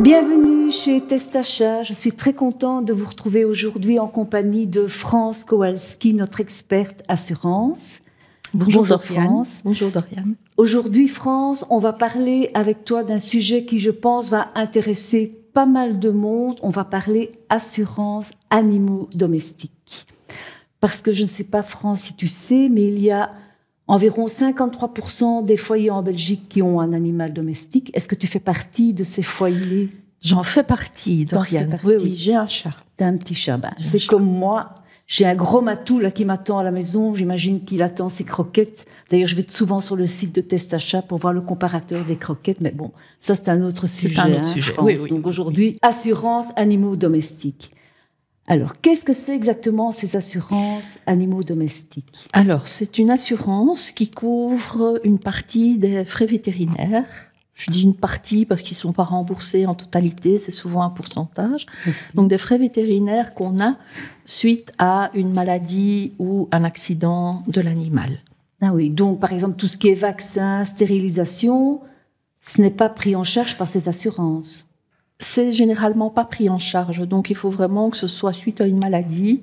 Bienvenue chez Testachat. Je suis très contente de vous retrouver aujourd'hui en compagnie de France Kowalski, notre experte assurance. Bonjour Doriane. France. Bonjour Doriane. Aujourd'hui, France, on va parler avec toi d'un sujet qui, je pense, va intéresser pas mal de monde. On va parler assurance animaux domestiques. Parce que je ne sais pas, France, si tu sais, mais il y a environ 53% des foyers en Belgique qui ont un animal domestique. Est-ce que tu fais partie de ces foyers? J'en fais partie, Doriane. Oui, j'ai un chat. T'as un petit chat. C'est comme moi. J'ai un gros matou là qui m'attend à la maison. J'imagine qu'il attend ses croquettes. D'ailleurs, je vais souvent sur le site de Testachat pour voir le comparateur des croquettes. Mais bon, ça, c'est un autre sujet. C'est un autre sujet. France. Oui. Donc aujourd'hui, assurance animaux domestiques. Alors, qu'est-ce que c'est exactement ces assurances animaux domestiques? Alors, c'est une assurance qui couvre une partie des frais vétérinaires. Je dis une partie parce qu'ils ne sont pas remboursés en totalité, c'est souvent un pourcentage. Donc, des frais vétérinaires qu'on a suite à une maladie ou un accident de l'animal. Ah oui, donc par exemple, tout ce qui est vaccin, stérilisation, ce n'est pas pris en charge par ces assurances. C'est généralement pas pris en charge, donc il faut vraiment que ce soit suite à une maladie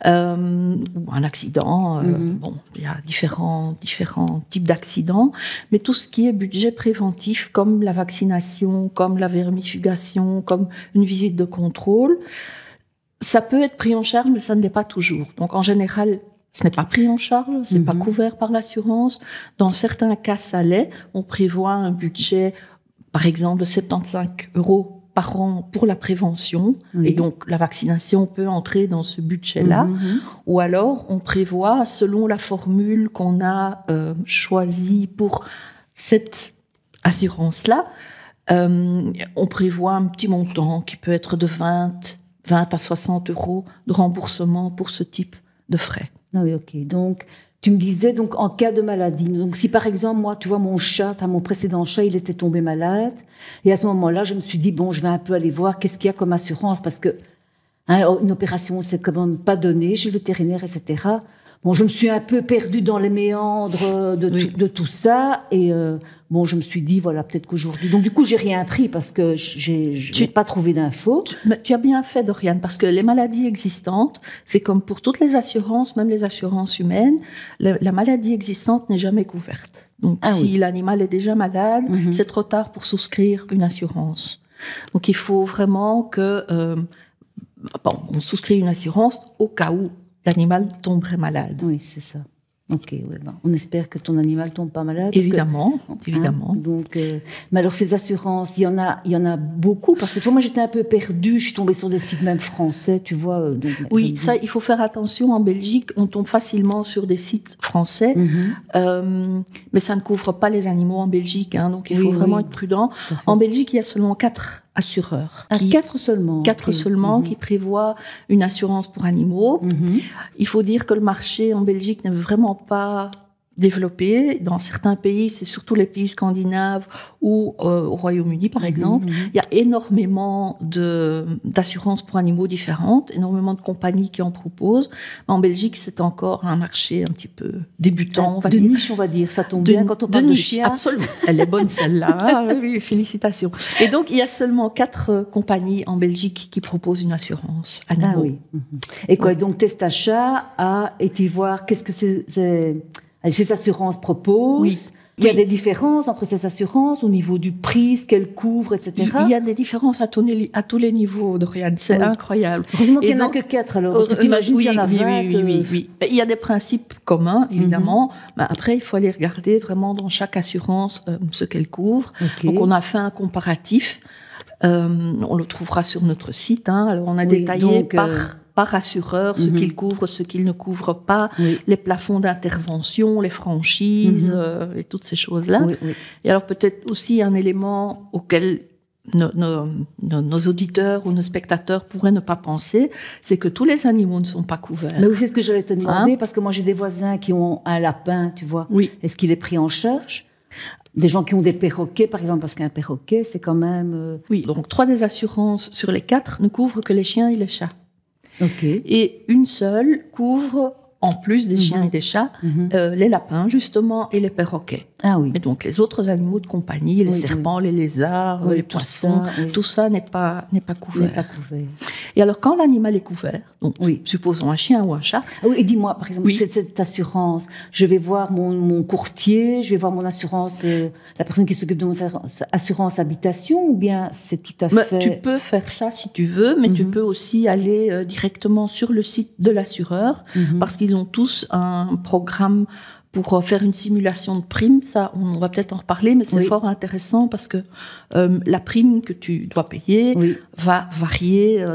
ou un accident. Bon, il y a différents types d'accidents, mais tout ce qui est budget préventif, comme la vaccination, comme la vermifugation, comme une visite de contrôle, ça peut être pris en charge, mais ça ne l'est pas toujours. Donc en général, ce n'est pas pris en charge, c'est pas couvert par l'assurance. Dans certains cas, ça l'est. On prévoit un budget, par exemple, de 75 € par an pour la prévention, et donc la vaccination peut entrer dans ce budget-là, ou alors on prévoit, selon la formule qu'on a choisie pour cette assurance-là, on prévoit un petit montant qui peut être de 20 à 60 € de remboursement pour ce type de frais. Ah oui, ok. Donc, tu me disais, donc, en cas de maladie, donc si par exemple, moi, tu vois, mon précédent chat, il était tombé malade, et à ce moment-là, je me suis dit, bon, je vais un peu aller voir qu'est-ce qu'il y a comme assurance, parce que une opération, c'est quand même pas donné chez le vétérinaire, etc. Bon, je me suis un peu perdue dans les méandres de tout ça, et bon, je me suis dit, voilà, peut-être qu'aujourd'hui... Donc, du coup, j'ai rien pris parce que j'ai pas trouvé d'infos. Tu as bien fait, Doriane, parce que les maladies existantes, c'est comme pour toutes les assurances, même les assurances humaines, la maladie existante n'est jamais couverte. Donc, si l'animal est déjà malade, c'est trop tard pour souscrire une assurance. Donc, il faut vraiment que... on souscrit une assurance au cas où l'animal tomberait malade. Oui, c'est ça. Ok, ouais, on espère que ton animal tombe pas malade. Évidemment, évidemment. Donc, mais alors ces assurances, il y en a beaucoup, parce que toi, moi j'étais un peu perdue, je suis tombée sur des sites même français, tu vois. Donc, oui, ça, il faut faire attention. En Belgique, on tombe facilement sur des sites français, mais ça ne couvre pas les animaux en Belgique, donc il faut vraiment être prudent. En Belgique, il y a seulement 4 assureurs. 4 seulement. 4 seulement qui prévoient une assurance pour animaux. Il faut dire que le marché en Belgique n'est vraiment pas développé. Dans certains pays, c'est surtout les pays scandinaves ou au Royaume-Uni, par exemple. Il y a énormément d'assurances pour animaux différentes, énormément de compagnies qui en proposent. Mais en Belgique, c'est encore un marché un petit peu débutant, on va dire. De niche, on va dire. Ça tombe bien quand on parle de chien. Absolument. Elle est bonne, celle-là. Oui, félicitations. Et donc, il y a seulement 4 compagnies en Belgique qui proposent une assurance animaux. Ah oui. Et quoi, donc Testachat a été voir qu'est-ce que ces assurances proposent. Oui. Il y a des différences entre ces assurances au niveau du prix, ce qu'elles couvrent, etc. Il y a des différences à tous les niveaux, Doriane. C'est incroyable. Heureusement qu'il n'y en a que 4 alors. Parce que tu imagines s'il y en a 20. Oui. Il y a des principes communs, évidemment. Mais après, il faut aller regarder vraiment dans chaque assurance ce qu'elle couvre. Donc, on a fait un comparatif. On le trouvera sur notre site. Alors, on a détaillé par assureur, ce qu'il couvre, ce qu'il ne couvre pas, les plafonds d'intervention, les franchises et toutes ces choses-là. Et alors peut-être aussi un élément auquel nos auditeurs ou nos spectateurs pourraient ne pas penser, c'est que tous les animaux ne sont pas couverts. Mais oui, c'est ce que j'allais te demander, parce que moi j'ai des voisins qui ont un lapin, tu vois. Oui. Est-ce qu'il est pris en charge ? Des gens qui ont des perroquets, par exemple, parce qu'un perroquet, c'est quand même... Oui, donc 3 des assurances sur les 4 ne couvrent que les chiens et les chats. Ok. Et une seule couvre en plus des chiens et des chats, les lapins, justement, et les perroquets. Ah oui. Et donc, les autres animaux de compagnie, les serpents, les lézards, les poissons, tout ça n'est pas couvert. N'est pas couvert. Et alors, quand l'animal est couvert, donc, supposons un chien ou un chat. Ah oui, et dis-moi, par exemple, cette assurance, je vais voir mon courtier, je vais voir mon assurance, la personne qui s'occupe de mon assurance habitation, ou bien c'est tout à fait... Tu peux faire ça si tu veux, mais tu peux aussi aller directement sur le site de l'assureur, parce qu'ils ont tous un programme pour faire une simulation de prime. Ça, on va peut-être en reparler, mais c'est fort intéressant parce que la prime que tu dois payer va varier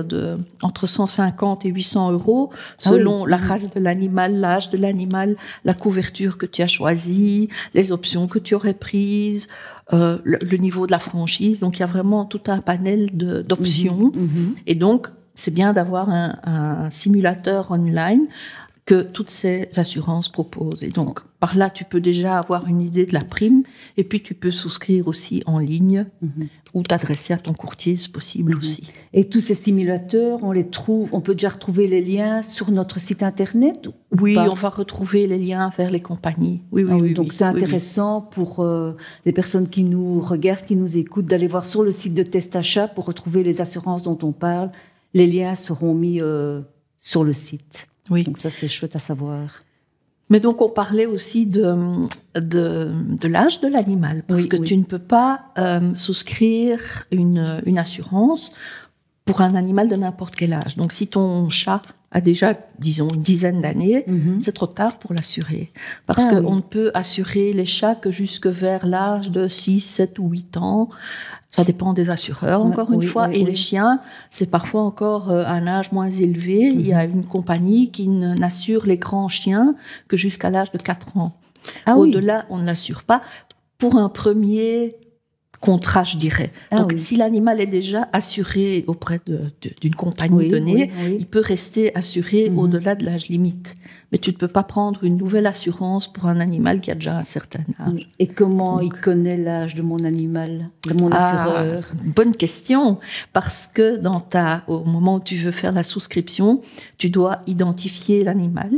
entre 150 et 800 euros selon la race de l'animal, l'âge de l'animal, la couverture que tu as choisie, les options que tu aurais prises, le niveau de la franchise. Donc, il y a vraiment tout un panel d'options. Et donc, c'est bien d'avoir un simulateur online que toutes ces assurances proposent. Et donc, par là, tu peux déjà avoir une idée de la prime, et puis tu peux souscrire aussi en ligne, ou t'adresser à ton courtier, c'est possible aussi. Et tous ces simulateurs, on peut déjà retrouver les liens sur notre site internet? Oui, on va retrouver les liens vers les compagnies. Donc c'est intéressant pour les personnes qui nous regardent, qui nous écoutent, d'aller voir sur le site de Testachat pour retrouver les assurances dont on parle. Les liens seront mis sur le site. Oui. Donc ça, c'est chouette à savoir. Mais donc, on parlait aussi de l'âge de l'animal, parce que tu ne peux pas souscrire une assurance pour un animal de n'importe quel âge. Donc, si ton chat a déjà, disons, une dizaine d'années, c'est trop tard pour l'assurer. Parce qu'on ne peut assurer les chats que jusque vers l'âge de 6, 7 ou 8 ans. Ça dépend des assureurs, encore une fois. Et les chiens, c'est parfois encore un âge moins élevé. Il y a une compagnie qui n'assure les grands chiens que jusqu'à l'âge de 4 ans. Au-delà, on ne l'assure pas. Pour un premier contrat, je dirais. Donc, si l'animal est déjà assuré auprès d'une compagnie donnée, il peut rester assuré au-delà de l'âge limite. Mais tu ne peux pas prendre une nouvelle assurance pour un animal qui a déjà un certain âge. Et comment il connaît l'âge de mon animal, de mon assureur? Bonne question, parce que au moment où tu veux faire la souscription, tu dois identifier l'animal.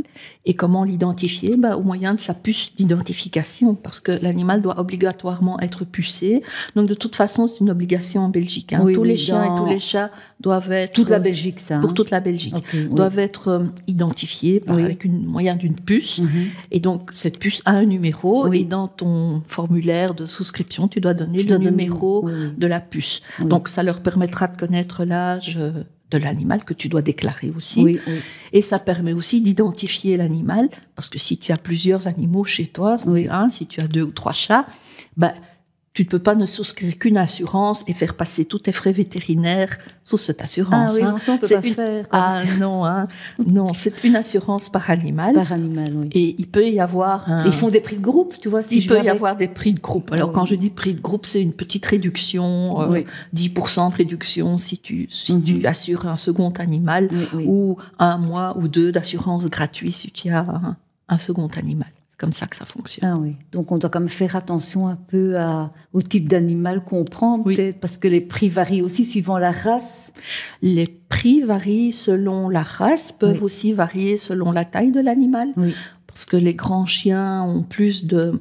Et comment l'identifier? Au moyen de sa puce d'identification, parce que l'animal doit obligatoirement être pucé. Donc, de toute façon, c'est une obligation en Belgique. Tous les chiens et tous les chats doivent être... Toute la Belgique, ça. Pour toute la Belgique. Doivent être identifiés avec moyen d'une puce. Et donc, cette puce a un numéro. Et dans ton formulaire de souscription, tu dois donner le numéro de la puce. Donc, ça leur permettra de connaître l'âge de l'animal que tu dois déclarer aussi. Et ça permet aussi d'identifier l'animal, parce que si tu as plusieurs animaux chez toi, si tu as 2 ou 3 chats, tu ne peux pas ne souscrire qu'une assurance et faire passer tous tes frais vétérinaires sous cette assurance. Non, ça on peut pas faire. Non, c'est une assurance par animal. Par animal, oui. Et il peut y avoir Ils font des prix de groupe, tu vois. Il peut y avoir des prix de groupe. Alors, quand je dis prix de groupe, c'est une petite réduction, 10% de réduction si tu assures un second animal, ou 1 mois ou 2 d'assurance gratuite si tu as un second animal. Comme ça que ça fonctionne. Donc, on doit quand même faire attention un peu au type d'animal qu'on prend, peut-être, parce que les prix varient aussi suivant la race. Les prix varient selon la race, peuvent aussi varier selon la taille de l'animal, parce que les grands chiens ont plus de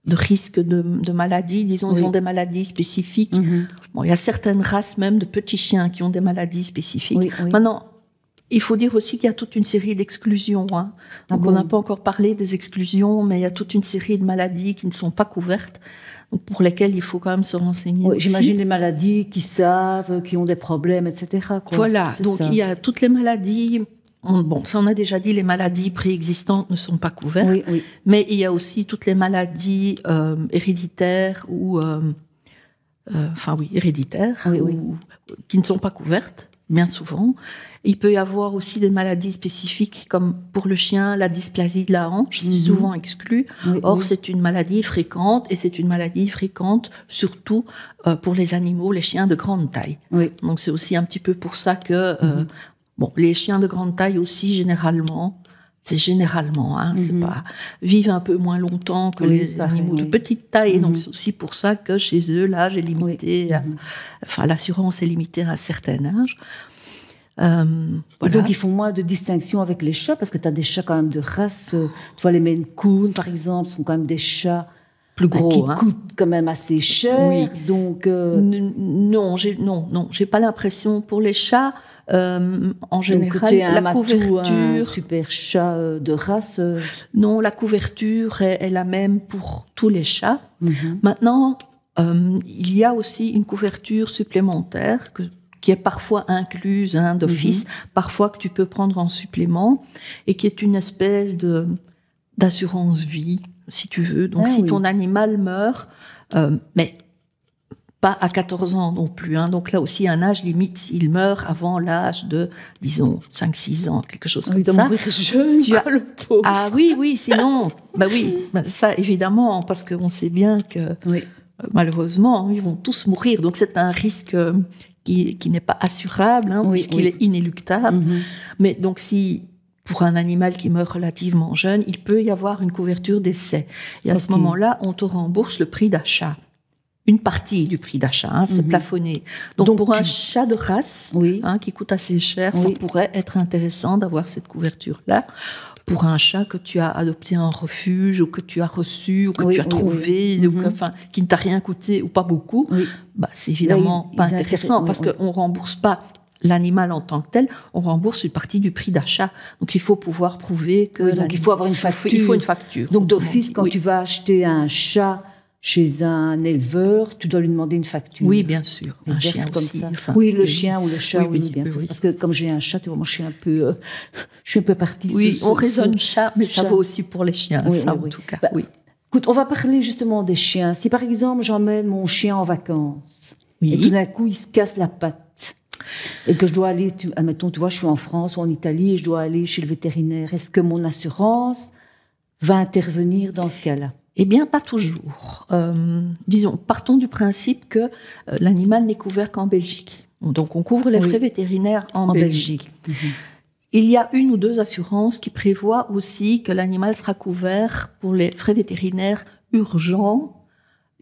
risques de maladies, disons, ils ont des maladies spécifiques. Il y a certaines races même de petits chiens qui ont des maladies spécifiques. Maintenant, il faut dire aussi qu'il y a toute une série d'exclusions. Donc, on n'a pas encore parlé des exclusions, mais il y a toute une série de maladies qui ne sont pas couvertes, donc pour lesquelles il faut quand même se renseigner. J'imagine les maladies qui savent, qui ont des problèmes, etc. Voilà, donc il y a toutes les maladies. Ça on a déjà dit, les maladies préexistantes ne sont pas couvertes, mais il y a aussi toutes les maladies héréditaires ou héréditaires qui ne sont pas couvertes, bien souvent. Il peut y avoir aussi des maladies spécifiques, comme pour le chien, la dysplasie de la hanche, c'est souvent exclu. Or, c'est une maladie fréquente, et c'est une maladie fréquente surtout pour les animaux, les chiens de grande taille. Donc, c'est aussi un petit peu pour ça que les chiens de grande taille aussi, généralement, c'est pas, vivent un peu moins longtemps que les animaux de petite taille. Et donc, c'est aussi pour ça que chez eux, l'âge est limité, l'assurance est limitée à un certain âge. Et donc, ils font moins de distinction avec les chats, parce que tu as des chats quand même de race. Tu vois, les Maine Coon, par exemple, sont quand même des chats plus gros, qui coûtent quand même assez cher. Oui. Donc, non, j'ai pas l'impression pour les chats. En général, la couverture, un super chat de race. Non, la couverture est la même pour tous les chats. Maintenant, il y a aussi une couverture supplémentaire qui est parfois incluse d'office, parfois que tu peux prendre en supplément, et qui est une espèce d'assurance vie, si tu veux. Donc, si ton animal meurt, mais pas à 14 ans non plus. Donc là aussi, un âge limite s'il meurt avant l'âge de, disons, 5-6 ans, quelque chose comme ça. Jeune, le pauvre. Ah oui, sinon, ça évidemment, parce qu'on sait bien que malheureusement, ils vont tous mourir. Donc c'est un risque qui n'est pas assurable, puisqu'il est inéluctable. Mais donc si pour un animal qui meurt relativement jeune, il peut y avoir une couverture d'essai. Et à ce moment-là, on te rembourse le prix d'achat. Une partie du prix d'achat, c'est plafonné. Donc pour un chat de race, qui coûte assez cher, ça pourrait être intéressant d'avoir cette couverture-là. Pour un chat que tu as adopté en refuge, ou que tu as reçu, ou que tu as trouvé, ou qui ne t'a rien coûté, ou pas beaucoup, c'est évidemment pas intéressant, parce qu'on ne rembourse pas l'animal en tant que tel, on rembourse une partie du prix d'achat. Donc il faut pouvoir prouver que... donc il faut avoir une facture. Il faut une facture. Donc d'office, quand tu vas acheter un chat chez un éleveur, tu dois lui demander une facture. Oui, bien sûr. Un chien comme aussi, ça. Le chien ou le chat, bien sûr. Parce que comme j'ai un chat, tu vois, moi je suis un peu partie. Oui, on raisonne chat, mais ça vaut aussi pour les chiens, en tout cas. Écoute, on va parler justement des chiens. Si par exemple j'emmène mon chien en vacances, et tout d'un coup il se casse la patte, et que je dois aller, admettons, tu vois, je suis en France ou en Italie et je dois aller chez le vétérinaire, est-ce que mon assurance va intervenir dans ce cas-là? Eh bien, pas toujours. Disons, partons du principe que l'animal n'est couvert qu'en Belgique. Donc, on couvre les frais vétérinaires en Belgique. Il y a 1 ou 2 assurances qui prévoient aussi que l'animal sera couvert pour les frais vétérinaires urgents,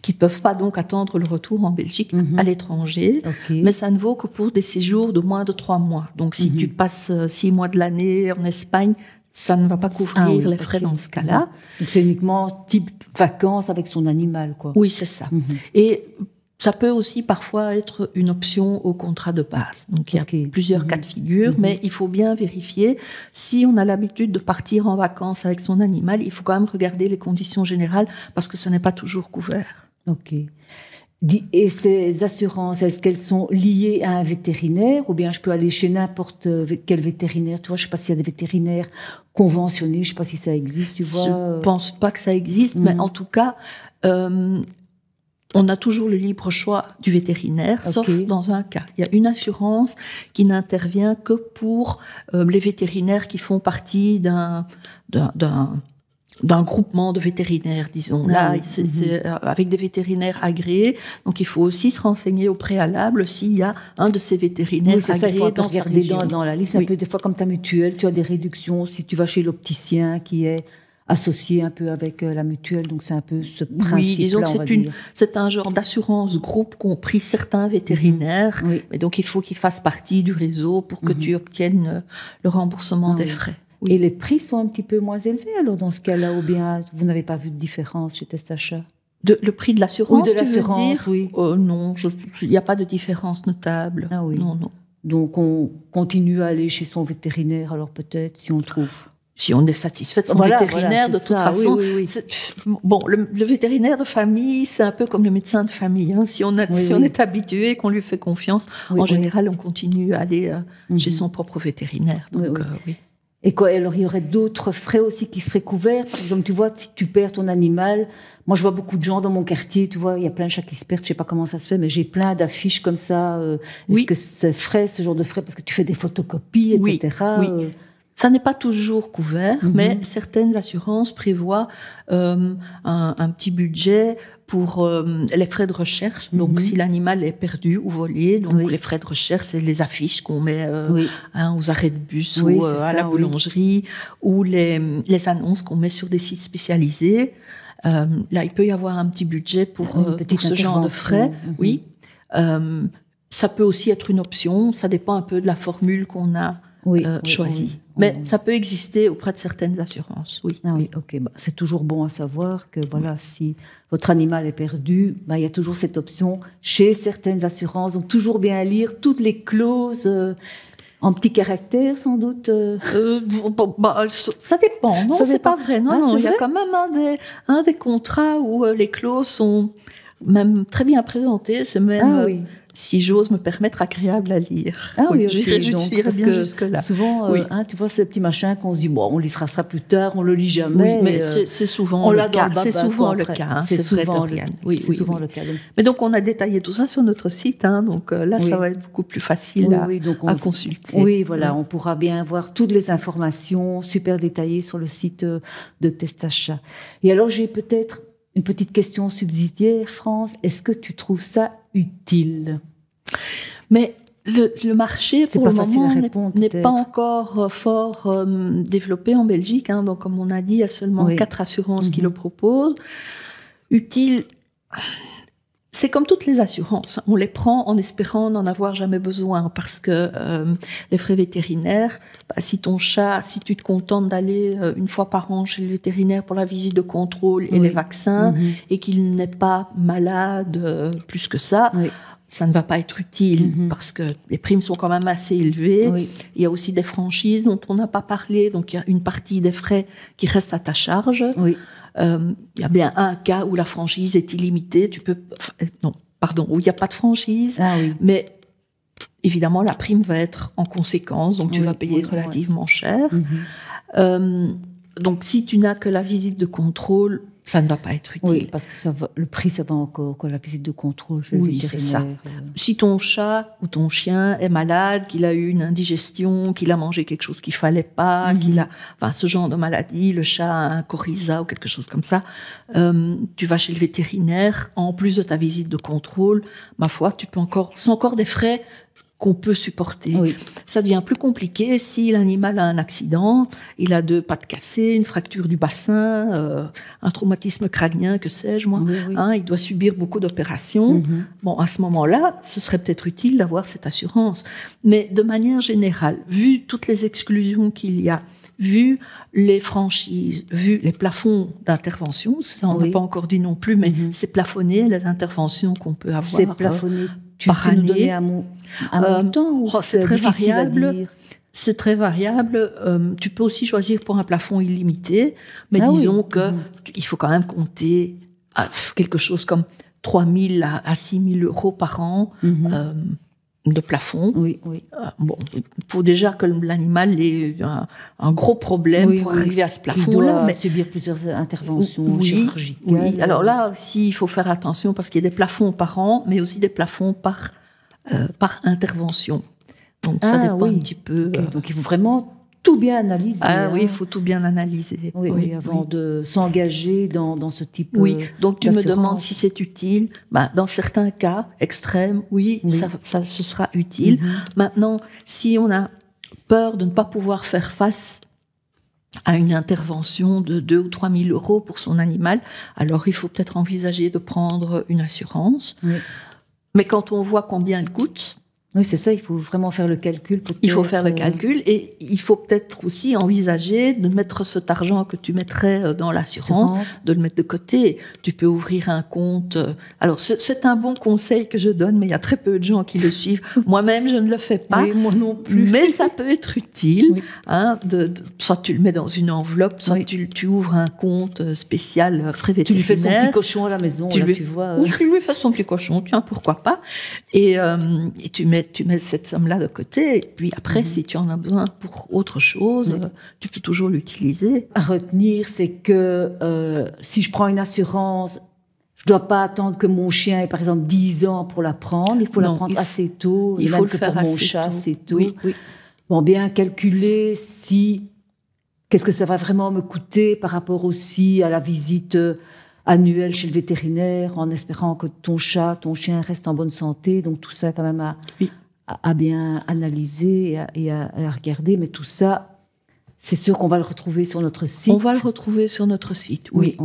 qui ne peuvent pas donc attendre le retour en Belgique à l'étranger. Mais ça ne vaut que pour des séjours de moins de 3 mois. Donc, si tu passes 6 mois de l'année en Espagne, ça ne va pas couvrir les frais dans ce cas-là. Donc, c'est uniquement type vacances avec son animal, quoi. Oui, c'est ça. Et ça peut aussi parfois être une option au contrat de base. Donc, il y a plusieurs cas de figure, mais il faut bien vérifier. Si on a l'habitude de partir en vacances avec son animal, il faut quand même regarder les conditions générales parce que ça n'est pas toujours couvert. Et ces assurances, est-ce qu'elles sont liées à un vétérinaire ou bien je peux aller chez n'importe quel vétérinaire? Tu vois, je ne sais pas s'il y a des vétérinaires conventionnés, je ne sais pas si ça existe, tu vois. Je ne pense pas que ça existe, mais en tout cas, on a toujours le libre choix du vétérinaire, sauf dans un cas. Il y a une assurance qui n'intervient que pour les vétérinaires qui font partie d'un groupement de vétérinaires, disons. Là, c'est avec des vétérinaires agréés. Donc, il faut aussi se renseigner au préalable s'il y a un de ces vétérinaires agréés dans sa région. Dans la liste. Un peu, des fois, comme ta mutuelle, tu as des réductions si tu vas chez l'opticien qui est associé un peu avec la mutuelle. Donc, c'est un peu ce principe-là, oui, disons que c'est un genre d'assurance groupe qu'ont pris certains vétérinaires. Mais donc, il faut qu'ils fassent partie du réseau pour que tu obtiennes le remboursement des frais. Et les prix sont un petit peu moins élevés, alors, dans ce cas-là, ou bien vous n'avez pas vu de différence chez Testachat? Le prix de l'assurance, de l'assurance, non, il n'y a pas de différence notable. Non. Donc, on continue à aller chez son vétérinaire, alors peut-être, si on trouve... Si on est satisfait de son vétérinaire, de toute façon. Bon, le vétérinaire de famille, c'est un peu comme le médecin de famille. Si on est habitué, qu'on lui fait confiance, en général, on continue à aller chez son propre vétérinaire. Donc, Et quoi, alors il y aurait d'autres frais aussi qui seraient couverts? Par exemple, tu vois, si tu perds ton animal, moi je vois beaucoup de gens dans mon quartier, tu vois, il y a plein de chats qui se perdent, je sais pas comment ça se fait, mais j'ai plein d'affiches comme ça. Est-ce que c'est frais, ce genre de frais, parce que tu fais des photocopies, etc. Ça n'est pas toujours couvert, mais certaines assurances prévoient un petit budget pour les frais de recherche. Donc, si l'animal est perdu ou volé, donc les frais de recherche, c'est les affiches qu'on met aux arrêts de bus ou à la boulangerie, ou les annonces qu'on met sur des sites spécialisés. Là, il peut y avoir un petit budget pour ce genre de frais. ça peut aussi être une option. Ça dépend un peu de la formule qu'on a choisie. Mais ça peut exister auprès de certaines assurances, oui. Ah oui, ok. Bah, c'est toujours bon à savoir que voilà, si votre animal est perdu, bah, il y a toujours cette option chez certaines assurances. Donc toujours bien lire toutes les clauses en petits caractères, sans doute. Ça dépend. Non, c'est pas vrai. Non, il y a vrai quand même un des contrats où les clauses sont même très bien présentées. C'est même, si j'ose me permettre, agréable à lire. Ah oui, j'irai bien jusque-là. Souvent, tu vois, ces petits machins qu'on se dit, bon, on lisera ça plus tard, on le lit jamais. Oui, mais c'est souvent le cas. C'est souvent le cas. C'est souvent le cas. Mais donc, on a détaillé tout ça sur notre site. Donc là, ça va être beaucoup plus facile à consulter. Oui, voilà, on pourra bien voir toutes les informations super détaillées sur le site de Testachat. Et alors, j'ai peut-être une petite question subsidiaire, France. Est-ce que tu trouves ça utile? Mais le marché, pour le moment, n'est pas encore fort développé en Belgique. Donc, comme on a dit, il y a seulement 4 assurances qui le proposent. Utile, c'est comme toutes les assurances. On les prend en espérant n'en avoir jamais besoin parce que les frais vétérinaires, si ton chat, si tu te contentes d'aller une fois par an chez le vétérinaire pour la visite de contrôle et les vaccins et qu'il n'est pas malade plus que ça, ça ne va pas être utile parce que les primes sont quand même assez élevées. Il y a aussi des franchises dont on n'a pas parlé, donc il y a une partie des frais qui reste à ta charge. Il y a bien un cas où la franchise est illimitée. Où il n'y a pas de franchise, mais évidemment la prime va être en conséquence, donc tu vas payer relativement cher. Donc si tu n'as que la visite de contrôle, ça ne va pas être utile. Oui, parce que le prix, ça va encore que la visite de contrôle chez le vétérinaire. C'est ça. Si ton chat ou ton chien est malade, qu'il a eu une indigestion, qu'il a mangé quelque chose qu'il fallait pas, ce genre de maladie, le chat a un coryza ou quelque chose comme ça, tu vas chez le vétérinaire, en plus de ta visite de contrôle, ma foi, c'est encore des frais qu'on peut supporter. Ça devient plus compliqué si l'animal a un accident, il a 2 pattes cassées, une fracture du bassin, un traumatisme crânien, que sais-je moi. Il doit subir beaucoup d'opérations. Bon, à ce moment-là, ce serait peut-être utile d'avoir cette assurance. Mais de manière générale, vu toutes les exclusions qu'il y a, vu les franchises, vu les plafonds d'intervention, ça on n'a pas encore dit non plus, mais c'est plafonné les interventions qu'on peut avoir. C'est plafonné. Tu par sais nous donner un montant ou c'est très variable. C'est très variable. Tu peux aussi choisir pour un plafond illimité, mais disons que il faut quand même compter quelque chose comme 3 000 à 6 000 euros par an de plafond. Il faut déjà que l'animal ait un gros problème pour arriver à ce plafond-là. Mais subir plusieurs interventions chirurgicales. Alors là aussi, il faut faire attention parce qu'il y a des plafonds par an, mais aussi des plafonds par intervention. Donc ça dépend un petit peu. Donc il faut vraiment tout bien analyser. Il faut tout bien analyser. Avant de s'engager dans ce type donc tu me demandes si c'est utile. Dans certains cas extrêmes, ça ce sera utile. Maintenant, si on a peur de ne pas pouvoir faire face à une intervention de 2 ou 3 000 euros pour son animal, alors il faut peut-être envisager de prendre une assurance. Mais quand on voit combien elle coûte, oui, c'est ça, il faut vraiment faire le calcul. Il faut faire le calcul et il faut peut-être aussi envisager de mettre cet argent que tu mettrais dans l'assurance, de le mettre de côté. Tu peux ouvrir un compte. Alors, c'est un bon conseil que je donne, mais il y a très peu de gens qui le suivent. Moi-même, je ne le fais pas. Moi non plus. Mais ça peut être utile. Soit tu le mets dans une enveloppe, soit tu ouvres un compte spécial frais vétérinaires. Tu lui fais son petit cochon à la maison, tu vois. Ou tu lui fais son petit cochon, tiens, pourquoi pas. Et tu mets cette somme-là de côté, et puis après, si tu en as besoin pour autre chose, tu peux toujours l'utiliser. À retenir, c'est que si je prends une assurance, je ne dois pas attendre que mon chien ait, par exemple, 10 ans pour la prendre. Il faut la prendre assez tôt. Il faut le faire pour mon chat, assez tôt. Bon, bien calculer qu'est-ce que ça va vraiment me coûter par rapport aussi à la visite annuelle chez le vétérinaire, en espérant que ton chat, ton chien reste en bonne santé. Donc tout ça, quand même, à bien analyser et à regarder. Mais tout ça, c'est sûr qu'on va le retrouver sur notre site. On va le retrouver sur notre site, oui.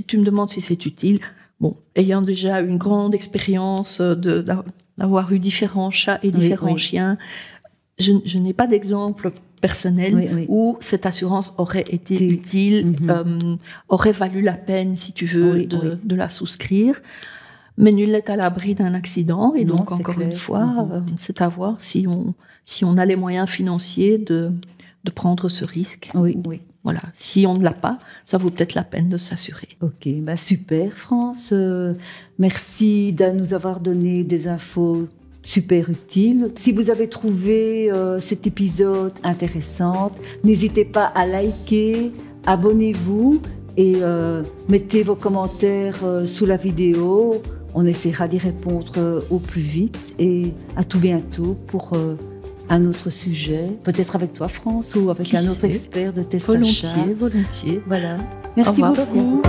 Tu me demandes si c'est utile. Bon, ayant déjà une grande expérience d'avoir eu différents chats et différents chiens. Je n'ai pas d'exemple personnel où cette assurance aurait été utile, aurait valu la peine, si tu veux, de la souscrire. Mais nul n'est à l'abri d'un accident. Et donc, encore une fois, c'est à voir si on a les moyens financiers de prendre ce risque. Voilà. Si on ne l'a pas, ça vaut peut-être la peine de s'assurer. Ok, bah super, France. Merci de nous avoir donné des infos super utiles. Si vous avez trouvé cet épisode intéressant, n'hésitez pas à liker, abonnez-vous et mettez vos commentaires sous la vidéo. On essaiera d'y répondre au plus vite et à tout bientôt pour un autre sujet, peut-être avec toi France ou avec un autre expert de test achat. Volontiers. Voilà. Merci beaucoup.